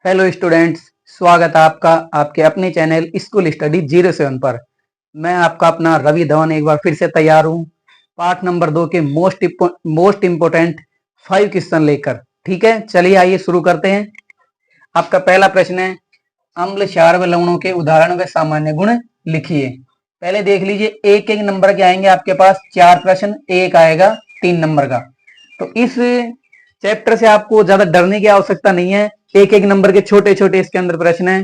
Hello students, स्वागत है आपका आपके अपने चैनल स्कूल स्टडी 07 पर। मैं आपका अपना रवि धवन एक बार फिर से तैयार हूँ पार्ट नंबर 2 के मोस्ट इम्पोर्टेंट 5 क्वेश्चन लेकर। ठीक है, चलिए आइए शुरू करते हैं। आपका पहला प्रश्न है, अम्ल क्षार व लवणों के उदाहरण व सामान्य गुण लिखिए। पहले देख लीजिए, एक एक नंबर के आएंगे आपके पास 4 प्रश्न, एक आएगा 3 नंबर का। तो इस चैप्टर से आपको ज्यादा डरने की आवश्यकता नहीं है। एक एक नंबर के छोटे छोटे इसके अंदर प्रश्न है,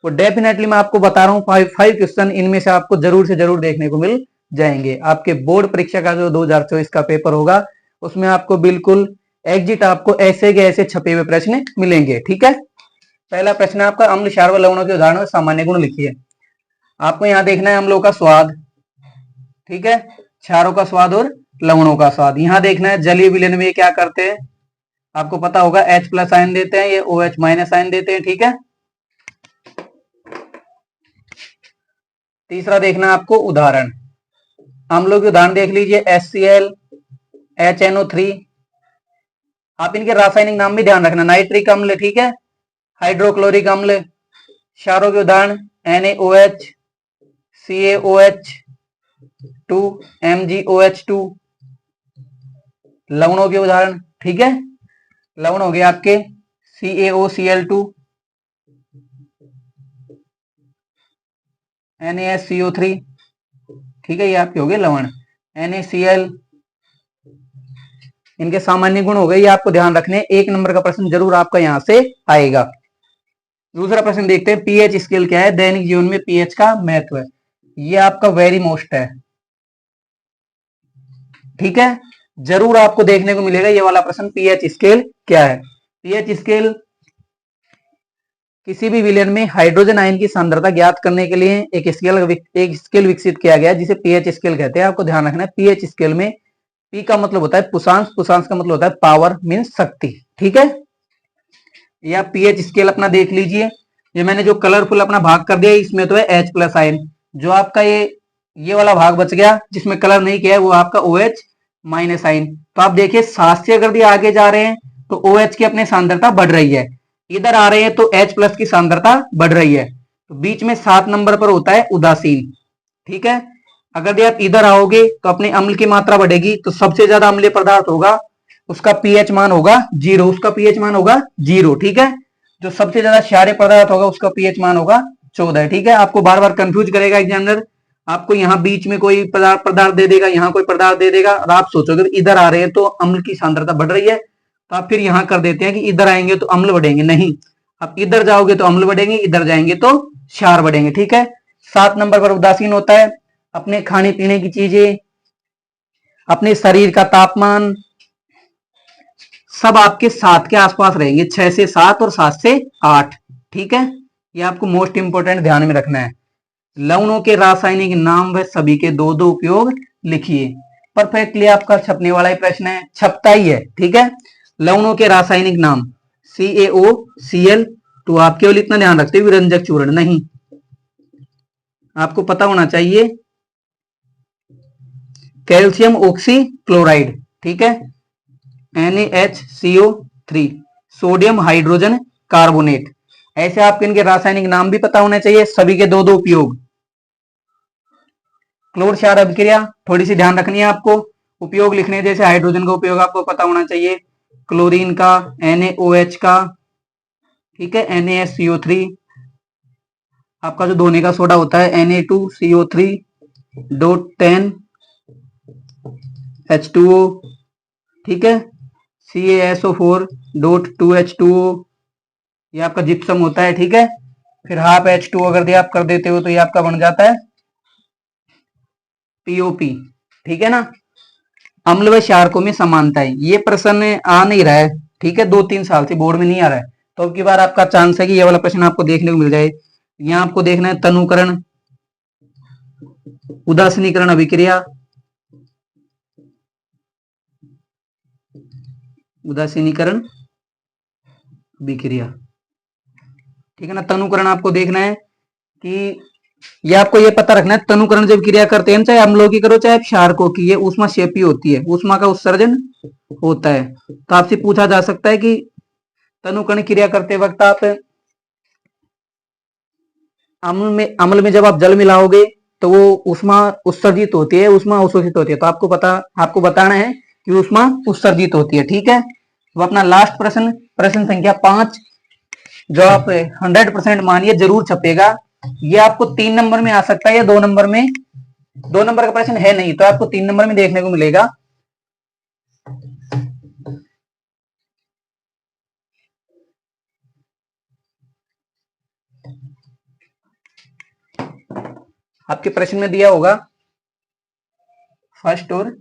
वो डेफिनेटली मैं आपको बता रहा हूँ 5 क्वेश्चन इनमें से आपको जरूर से जरूर देखने को मिल जाएंगे। आपके बोर्ड परीक्षा का जो 2024 का पेपर होगा उसमें आपको बिल्कुल एग्जिट आपको ऐसे के ऐसे छपे हुए प्रश्न मिलेंगे। ठीक है, पहला प्रश्न है आपका, अम्ल क्षार व लवणों के उदाहरण सामान्य गुण लिखिए। आपको यहाँ देखना है अम्लों का स्वाद, ठीक है, क्षारों का स्वाद और लवणों का स्वाद। यहाँ देखना है जलीय विलयन में क्या करते हैं, आपको पता होगा H+ आयन देते हैं, ये OH- आयन देते हैं। ठीक है, तीसरा देखना आपको उदाहरण, अम्लों के उदाहरण देख लीजिए, HCl, HNO3। आप इनके रासायनिक नाम भी ध्यान रखना, नाइट्रिक अम्ल, ठीक है, हाइड्रोक्लोरिक अम्ल। क्षारों के उदाहरण NaOH, CaOH2, MgOH2। लवणों के उदाहरण, ठीक है, लवण हो गए आपके CaOCl2, NaSCO3, ठीक है, ये आपके हो गए लवण। NaCl, इनके सामान्य गुण हो गए, ये आपको ध्यान रखने। एक नंबर का प्रश्न जरूर आपका यहां से आएगा। दूसरा प्रश्न देखते हैं, पीएच स्केल क्या है, दैनिक जीवन में पीएच का महत्व है। ये आपका वेरी मोस्ट है, ठीक है, जरूर आपको देखने को मिलेगा ये वाला प्रश्न, पीएच स्केल क्या है। पीएच स्केल किसी भी विलयन में हाइड्रोजन आयन की सांद्रता ज्ञात करने के लिए एक स्केल विकसित किया गया है, जिसे पीएच स्केल कहते हैं। आपको ध्यान रखना है, पीएच स्केल में पी का मतलब होता है पुषांश, पुषांश का मतलब होता है पावर मीन्स शक्ति। ठीक है, या पीएच स्केल अपना देख लीजिए, ये मैंने जो कलरफुल अपना भाग कर दिया इसमें तो है H+ आयन, जो आपका ये वाला भाग बच गया जिसमें कलर नहीं किया है वो आपका OH- आयन। तो आप देखिए 7 से अगर आगे जा रहे हैं तो OH की अपनी सांद्रता बढ़ रही है, इधर आ रहे हैं तो H+ की सांद्रता बढ़ रही है, तो बीच में 7 नंबर पर होता है उदासीन। ठीक है, अगर आप इधर आओगे तो अपने अम्ल की मात्रा बढ़ेगी, तो सबसे ज्यादा अम्लीय पदार्थ होगा उसका पीएच मान होगा 0, उसका पीएच मान होगा 0। ठीक है, जो सबसे ज्यादा क्षारीय पदार्थ होगा उसका पीएच मान होगा 14। ठीक है, आपको बार बार कंफ्यूज करेगा एग्जामिनर, आपको यहाँ बीच में कोई पदार्थ दे देगा, यहाँ कोई पदार्थ दे देगा, और आप सोचोगे इधर आ रहे हैं तो अम्ल की सांद्रता बढ़ रही है, तो आप फिर यहाँ कर देते हैं कि इधर आएंगे तो अम्ल बढ़ेंगे। नहीं, आप इधर जाओगे तो अम्ल बढ़ेंगे, इधर जाएंगे तो क्षार बढ़ेंगे। ठीक है, 7 नंबर पर उदासीन होता है अपने खाने पीने की चीजें, अपने शरीर का तापमान, सब आपके 7 के आसपास रहेंगे, 6 से 7 और 7 से 8। ठीक है, ये आपको मोस्ट इंपोर्टेंट ध्यान में रखना है। लवणों के रासायनिक नाम व सभी के दो दो उपयोग लिखिए। परफेक्टली आपका छपने वाला ही प्रश्न है, छपता ही है। ठीक है, लवणों के रासायनिक नाम CaOCl, तो आप केवल इतना ध्यान रखते हुए विरंजक चूर्ण नहीं, आपको पता होना चाहिए कैल्शियम ऑक्सी क्लोराइड, ठीक है, NaHCO3, सोडियम हाइड्रोजन कार्बोनेट। ऐसे आपके इनके रासायनिक नाम भी पता होने चाहिए, सभी के दो दो उपयोग। क्लोर क्षार अभिक्रिया थोड़ी सी ध्यान रखनी है आपको, उपयोग लिखने जैसे हाइड्रोजन का उपयोग आपको पता होना चाहिए, क्लोरीन का, NaOH का, ठीक है, NaSCO3, आपका जो धोने का सोडा होता है Na2CO3.10H2O, ठीक है, CaSO4.2H2O, ये आपका जिप्सम होता है। ठीक है, फिर हाफ H2O अगर आप कर देते हो तो ये आपका बन जाता है POP। ठीक है ना, अम्ल व क्षारकों में समानता है, ये प्रश्न आ नहीं रहा है, ठीक है, 2-3 साल से बोर्ड में नहीं आ रहा है, तो अब की बार आपका चांस है कि ये वाला प्रश्न आपको देखने को मिल जाए। यहाँ आपको देखना है तनुकरण, उदासीनीकरण अभिक्रिया, उदासीनीकरण अभिक्रिया, ठीक है ना। तनुकरण आपको देखना है कि ये आपको ये पता रखना है, तनुकरण जब क्रिया करते हैं चाहे अम्लों की करो चाहे क्षारकों की, ये ऊष्मा क्षेपी होती है, ऊष्मा का उत्सर्जन होता है। तो आपसे पूछा जा सकता है कि तनुकरण क्रिया करते वक्त आप अम्ल में जब आप जल मिलाओगे तो वो ऊष्मा उत्सर्जित होती है, ऊष्मा अवशोषित होती है। तो आपको बताना है कि ऊष्मा उत्सर्जित होती है। ठीक है, तो अपना लास्ट प्रश्न, प्रश्न संख्या 5, जो आप 100% मानिए जरूर छपेगा। ये आपको 3 नंबर में आ सकता है या 2 नंबर में, 2 नंबर का प्रश्न है नहीं तो आपको 3 नंबर में देखने को मिलेगा। आपके प्रश्न में दिया होगा फर्स्ट और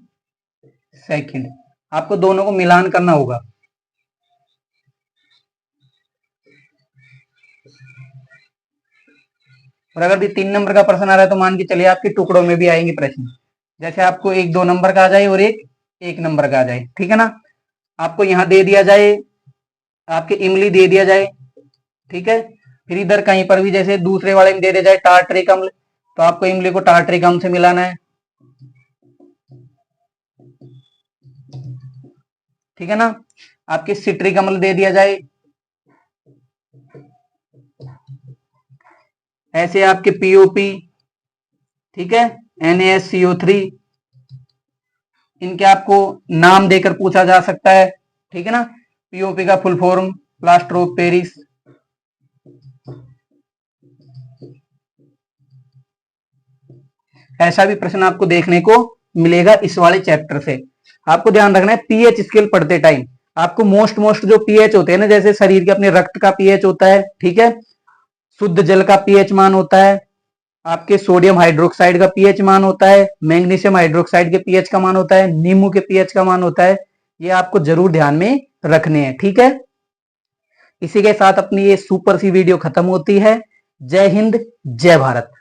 सेकंड, आपको दोनों को मिलान करना होगा। और अगर भी 3 नंबर का प्रश्न आ रहा है तो मान के चलिए आपके टुकड़ों में भी आएंगे प्रश्न, जैसे आपको एक 2 नंबर का आ जाए और एक 1 नंबर का आ जाए। ठीक है ना, आपको यहां दे दिया जाए, आपके इमली दे दिया जाए, ठीक है, फिर इधर कहीं पर भी जैसे दूसरे वाले में दे दिया जाए टार्टरिक अम्ल, तो आपको इमली को टार्टरिक अम्ल से मिलाना है। ठीक है ना, आपके सिट्रिक अम्ल दे दिया जाए, ऐसे आपके पीओपी, ठीक है, NaSCO3, इनके आपको नाम देकर पूछा जा सकता है। ठीक है ना, पीओपी का full form plaster of Paris. ऐसा भी प्रश्न आपको देखने को मिलेगा इस वाले चैप्टर से। आपको ध्यान रखना है पीएच स्केल पढ़ते टाइम आपको मोस्ट जो पीएच होते हैं ना, जैसे शरीर के अपने रक्त का पीएच होता है, ठीक है, शुद्ध जल का पीएच मान होता है, आपके सोडियम हाइड्रोक्साइड का पीएच मान होता है, मैग्नीशियम हाइड्रोक्साइड के पीएच का मान होता है, नींबू के पीएच का मान होता है। ये आपको जरूर ध्यान में रखने हैं। ठीक है, इसी के साथ अपनी ये सुपर सी वीडियो खत्म होती है। जय हिंद, जय भारत।